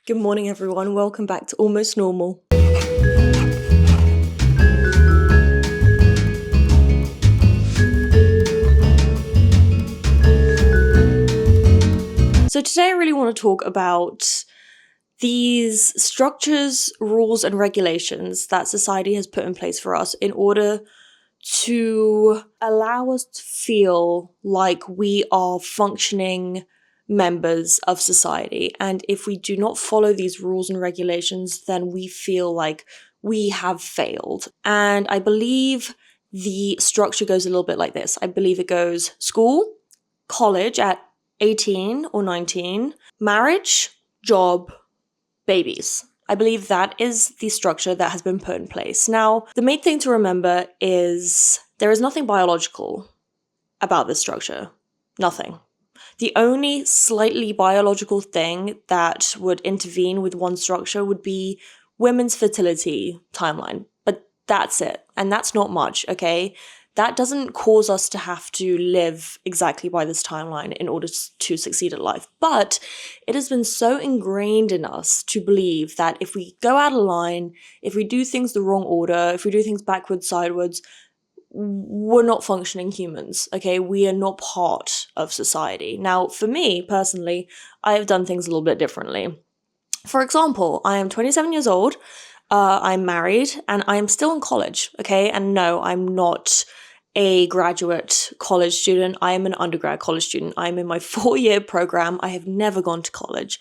Good morning, everyone. Welcome back to Almost Normal. So today I really want to talk about these structures, rules, and regulations that society has put in place for us in order to allow us to feel like we are functioning members of society. And if we do not follow these rules and regulations, then we feel like we have failed. And I believe the structure goes a little bit like this. I believe it goes school, college at 18 or 19, marriage, job, babies. I believe that is the structure that has been put in place. Now, the main thing to remember is there is nothing biological about this structure. Nothing. The only slightly biological thing that would intervene with one structure would be women's fertility timeline. But that's it. And that's not much, okay? That doesn't cause us to have to live exactly by this timeline in order to succeed at life. But it has been so ingrained in us to believe that if we go out of line, if we do things the wrong order, if we do things backwards, sideways, we're not functioning humans, okay? We are not part of society. Now, for me, personally, I have done things a little bit differently. For example, I am 27 years old, I'm married, and I'm still in college, okay? And no, I'm not a graduate college student. I am an undergrad college student. I'm in my 4-year program. I have never gone to college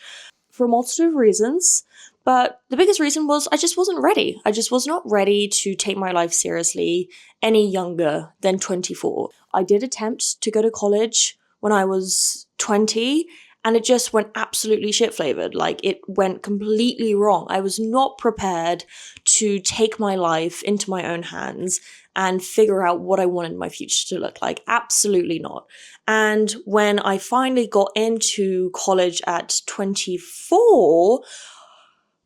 for a multitude of reasons. But the biggest reason was I just wasn't ready. I just was not ready to take my life seriously any younger than 24. I did attempt to go to college when I was 20, and it just went absolutely shit-flavored. Like, it went completely wrong. I was not prepared to take my life into my own hands and figure out what I wanted my future to look like. Absolutely not. And when I finally got into college at 24,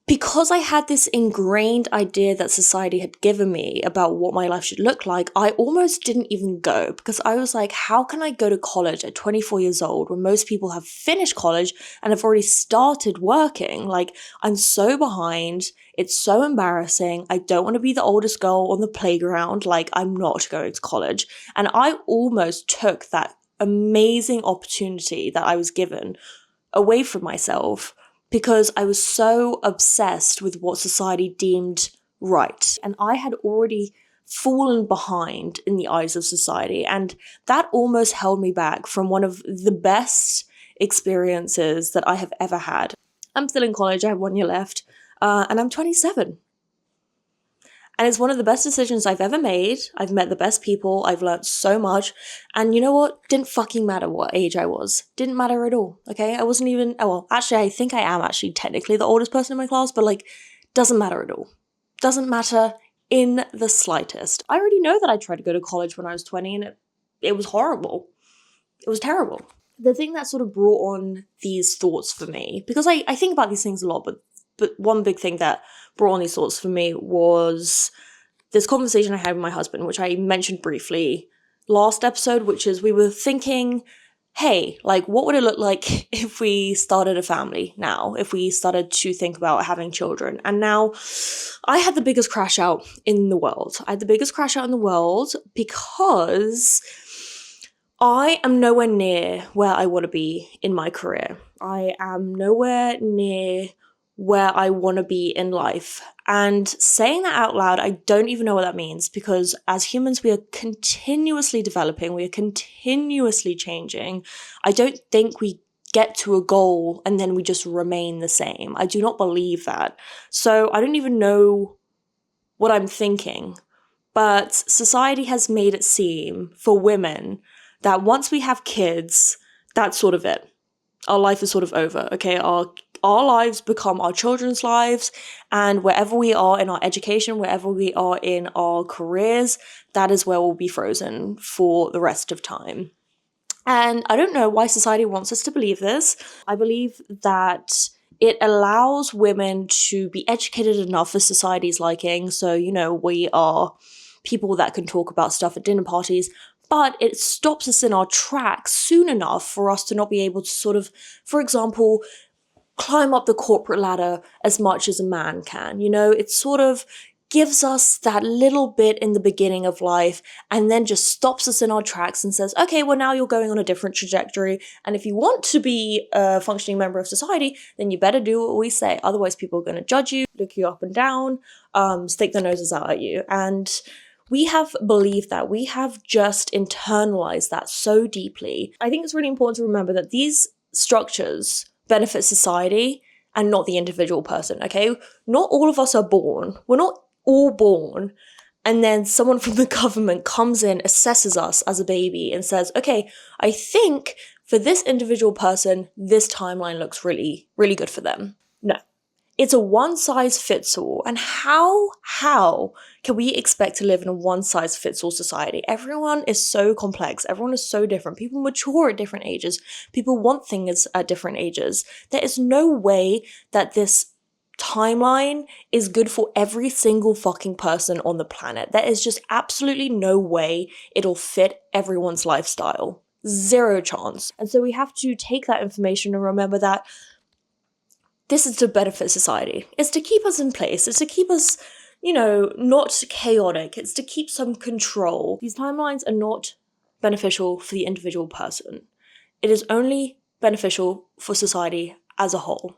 because I had this ingrained idea that society had given me about what my life should look like, I almost didn't even go, because I was like, how can I go to college at 24 years old when most people have finished college and have already started working? Like, I'm so behind. It's so embarrassing. I don't want to be the oldest girl on the playground. Like, I'm not going to college. And I almost took that amazing opportunity that I was given away from myself, because I was so obsessed with what society deemed right. And I had already fallen behind in the eyes of society. And that almost held me back from one of the best experiences that I have ever had. I'm still in college, I have 1 year left, and I'm 27. And it's one of the best decisions I've ever made. I've met the best people. I've learned so much. And you know what? Didn't fucking matter what age I was. Didn't matter at all, okay? I wasn't even, actually, I think I am actually technically the oldest person in my class, but doesn't matter at all. Doesn't matter in the slightest. I already know that I tried to go to college when I was 20, and it was horrible. It was terrible. The thing that sort of brought on these thoughts for me, because I think about these things a lot, but one big thing that brought on these thoughts for me was this conversation I had with my husband, which I mentioned briefly last episode, which is we were thinking, hey, what would it look like if we started a family now, if we started to think about having children? And now I had the biggest crash out in the world. I had the biggest crash out in the world because I am nowhere near where I want to be in my career. I am nowhere near where I want to be in life. And saying that out loud, I don't even know what that means, because as humans, we are continuously developing, we are continuously changing. I don't think we get to a goal and then we just remain the same. I do not believe that. So I don't even know what I'm thinking. But society has made it seem for women that once we have kids, that's sort of it. Our life is sort of over, okay? Our lives become our children's lives, and wherever we are in our education, wherever we are in our careers, that is where we'll be frozen for the rest of time. And I don't know why society wants us to believe this. I believe that it allows women to be educated enough for society's liking. So, we are people that can talk about stuff at dinner parties, but it stops us in our tracks soon enough for us to not be able to sort of, for example, climb up the corporate ladder as much as a man can. You know, it sort of gives us that little bit in the beginning of life and then just stops us in our tracks and says, okay, well, now you're going on a different trajectory. And if you want to be a functioning member of society, then you better do what we say. Otherwise, people are going to judge you, look you up and down, stick their noses out at you. And we have believed that. We have just internalized that so deeply. I think it's really important to remember that these structures benefit society and not the individual person, okay? Not all of us are born. We're not all born, and then someone from the government comes in, assesses us as a baby and says, okay, I think for this individual person, this timeline looks really, really good for them. No. It's a one-size-fits-all. And how can we expect to live in a one-size-fits-all society? Everyone is so complex. Everyone is so different. People mature at different ages. People want things at different ages. There is no way that this timeline is good for every single fucking person on the planet. There is just absolutely no way it'll fit everyone's lifestyle. Zero chance. And so we have to take that information and remember that this is to benefit society. It's to keep us in place. It's to keep us, you know, not chaotic. It's to keep some control. These timelines are not beneficial for the individual person. It is only beneficial for society as a whole.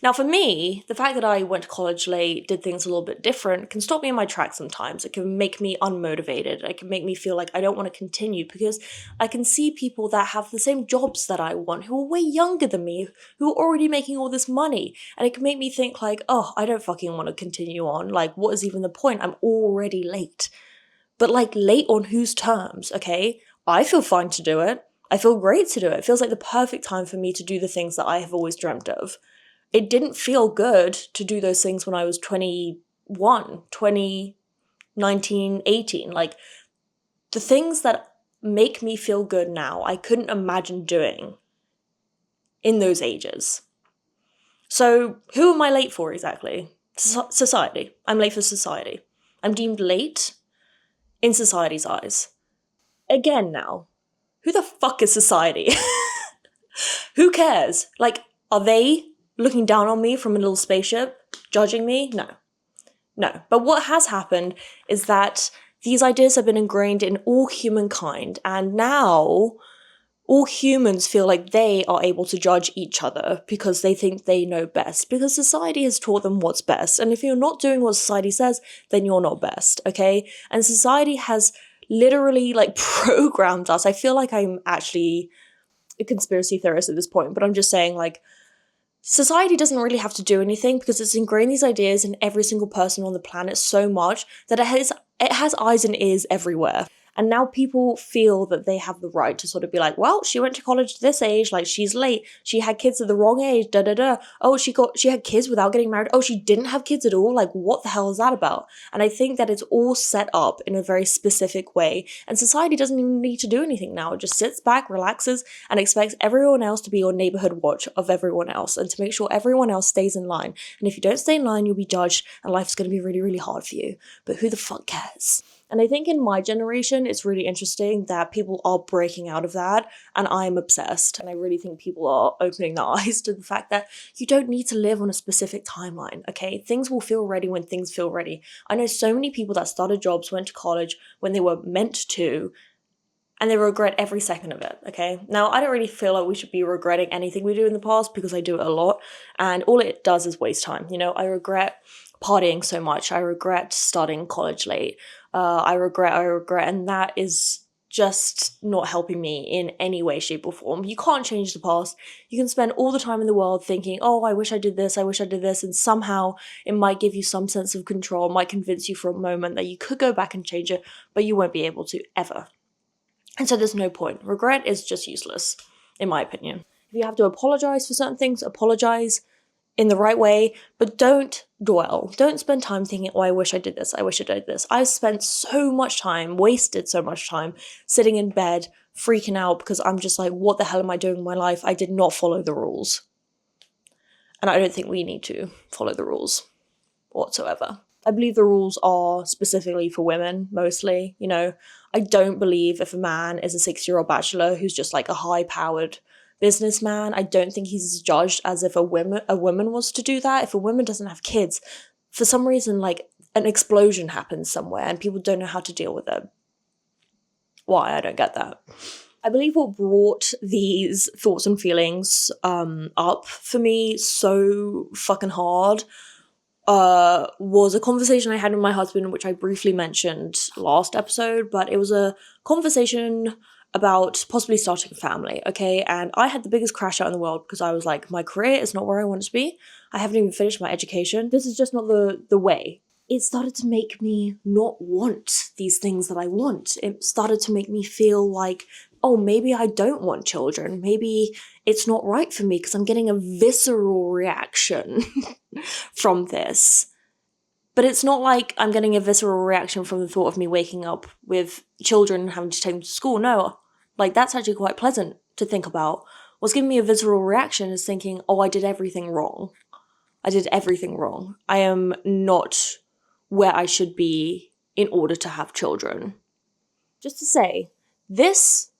Now, for me, the fact that I went to college late, did things a little bit different, can stop me in my tracks sometimes. It can make me unmotivated. It can make me feel like I don't want to continue because I can see people that have the same jobs that I want, who are way younger than me, who are already making all this money. And it can make me think like, oh, I don't fucking want to continue on. Like, what is even the point? I'm already late. But like, late on whose terms, okay? I feel fine to do it. I feel great to do it. It feels like the perfect time for me to do the things that I have always dreamt of. It didn't feel good to do those things when I was 21, 20, 19, 18. Like, the things that make me feel good now, I couldn't imagine doing in those ages. So who am I late for exactly? Society. I'm late for society. I'm deemed late in society's eyes. Again now, who the fuck is society? Who cares? Like, are they looking down on me from a little spaceship, judging me? No. But what has happened is that these ideas have been ingrained in all humankind, and now all humans feel like they are able to judge each other because they think they know best, because society has taught them what's best. And if you're not doing what society says, then you're not best, okay? And society has literally like programmed us. I feel like I'm actually a conspiracy theorist at this point, but I'm just saying, like, society doesn't really have to do anything because it's ingrained these ideas in every single person on the planet so much that it has eyes and ears everywhere. And now people feel that they have the right to sort of be like, well, she went to college at this age, like, she's late, she had kids at the wrong age, oh, she had kids without getting married, oh, she didn't have kids at all, like, what the hell is that about? And I think that it's all set up in a very specific way, and society doesn't even need to do anything now. It just sits back, relaxes, and expects everyone else to be on neighborhood watch of everyone else, and to make sure everyone else stays in line. And if you don't stay in line, you'll be judged, and life's going to be really, really hard for you. But who the fuck cares? And I think in my generation, it's really interesting that people are breaking out of that, and I'm obsessed. And I really think people are opening their eyes to the fact that you don't need to live on a specific timeline, okay? Things will feel ready when things feel ready. I know so many people that started jobs, went to college when they were meant to, and they regret every second of it, okay? Now, I don't really feel like we should be regretting anything we do in the past because I do it a lot, and all it does is waste time. You know, I regret partying so much. I regret starting college late. I regret, and that is just not helping me in any way, shape, or form. You can't change the past. You can spend all the time in the world thinking, oh, I wish I did this, and somehow it might give you some sense of control, might convince you for a moment that you could go back and change it, but you won't be able to, ever. And so there's no point. Regret is just useless, in my opinion. If you have to apologize for certain things, apologize in the right way, but don't dwell. Don't spend time thinking, oh, I wish I did this, I wish I did this. I've spent so much time, wasted so much time, sitting in bed, freaking out because I'm just like, what the hell am I doing in my life? I did not follow the rules. And I don't think we need to follow the rules whatsoever. I believe the rules are specifically for women, mostly. You know, I don't believe if a man is a 6-year-old bachelor who's just like a high-powered businessman. I don't think he's judged as if a woman was to do that. If a woman doesn't have kids, for some reason, like, an explosion happens somewhere and people don't know how to deal with it. Why? I don't get that. I believe what brought these thoughts and feelings up for me so fucking hard was a conversation I had with my husband, which I briefly mentioned last episode, but it was a conversation about possibly starting a family, okay? And I had the biggest crash out in the world because I was like, my career is not where I want it to be. I haven't even finished my education. This is just not the way. It started to make me not want these things that I want. It started to make me feel like, oh, maybe I don't want children. Maybe it's not right for me because I'm getting a visceral reaction from this. But it's not like I'm getting a visceral reaction from the thought of me waking up with children and having to take them to school. No, like, that's actually quite pleasant to think about. What's giving me a visceral reaction is thinking, oh, I did everything wrong. I did everything wrong. I am not where I should be in order to have children. Just to say, this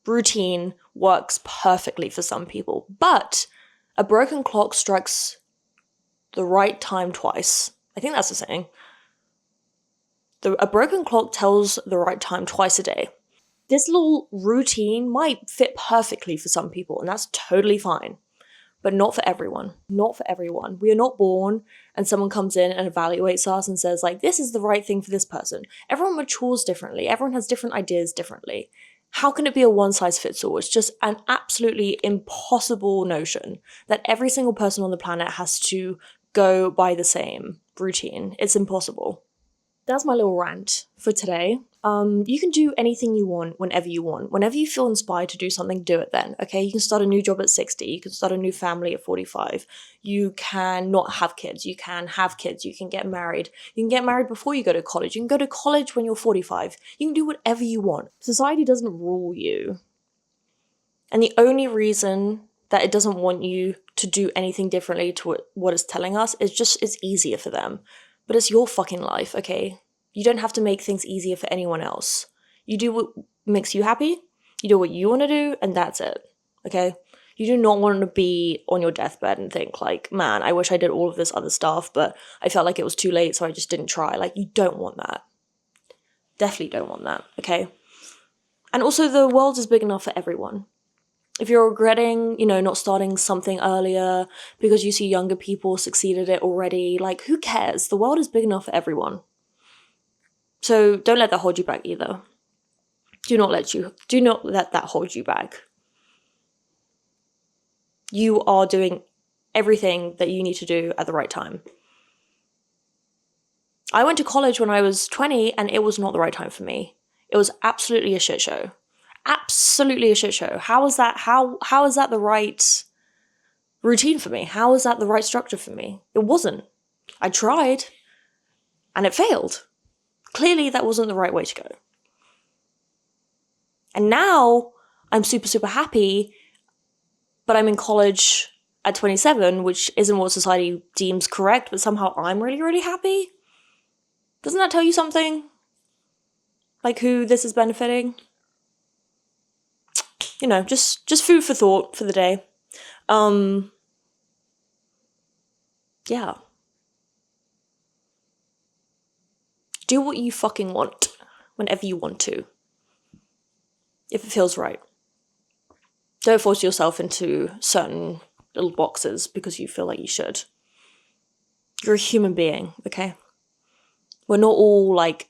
routine works perfectly for some people, but a broken clock strikes the right time twice. I think that's the saying. A broken clock tells the right time twice a day. This little routine might fit perfectly for some people, and that's totally fine. But not for everyone. Not for everyone. We are not born and someone comes in and evaluates us and says, like, this is the right thing for this person. Everyone matures differently. Everyone has different ideas differently. How can it be a one-size-fits-all? It's just an absolutely impossible notion that every single person on the planet has to go by the same routine. It's impossible. That's my little rant for today. You can do anything you want whenever you want. Whenever you feel inspired to do something, do it then, okay? You can start a new job at 60. You can start a new family at 45. You can not have kids. You can have kids. You can get married. You can get married before you go to college. You can go to college when you're 45. You can do whatever you want. Society doesn't rule you. And the only reason that it doesn't want you to do anything differently to what it's telling us is just it's easier for them. But it's your fucking life, okay? You don't have to make things easier for anyone else. You do what makes you happy, you do what you want to do, and that's it, okay? You do not want to be on your deathbed and think like, man, I wish I did all of this other stuff, but I felt like it was too late, so I just didn't try. Like, you don't want that. Definitely don't want that, okay? And also, the world is big enough for everyone. If you're regretting, not starting something earlier because you see younger people succeed at it already, like, who cares? The world is big enough for everyone. So don't let that hold you back either. Do not let that hold you back. You are doing everything that you need to do at the right time. I went to college when I was 20 and it was not the right time for me. It was absolutely a shit show. Absolutely a shit show. How is that the right routine for me? How is that the right structure for me? It wasn't. I tried and it failed. Clearly that wasn't the right way to go. And now I'm super, super happy, but I'm in college at 27, which isn't what society deems correct, but somehow I'm really, really happy. Doesn't that tell you something? Like who this is benefiting? Just food for thought for the day. Yeah. Do what you fucking want whenever you want to. If it feels right. Don't force yourself into certain little boxes because you feel like you should. You're a human being, okay? We're not all like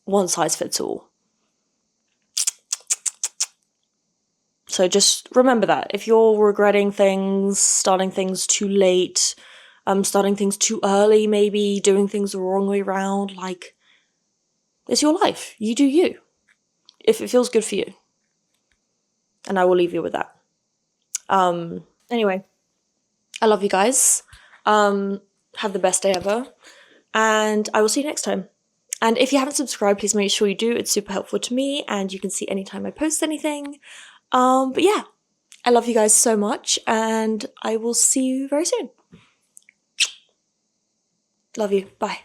one size fits all. So just remember that. If you're regretting things, starting things too late, starting things too early, maybe doing things the wrong way around, like, it's your life. You do you. If it feels good for you. And I will leave you with that. Anyway, I love you guys. Have the best day ever. And I will see you next time. And if you haven't subscribed, please make sure you do. It's super helpful to me and you can see anytime I post anything. But yeah, I love you guys so much and I will see you very soon. Love you. Bye.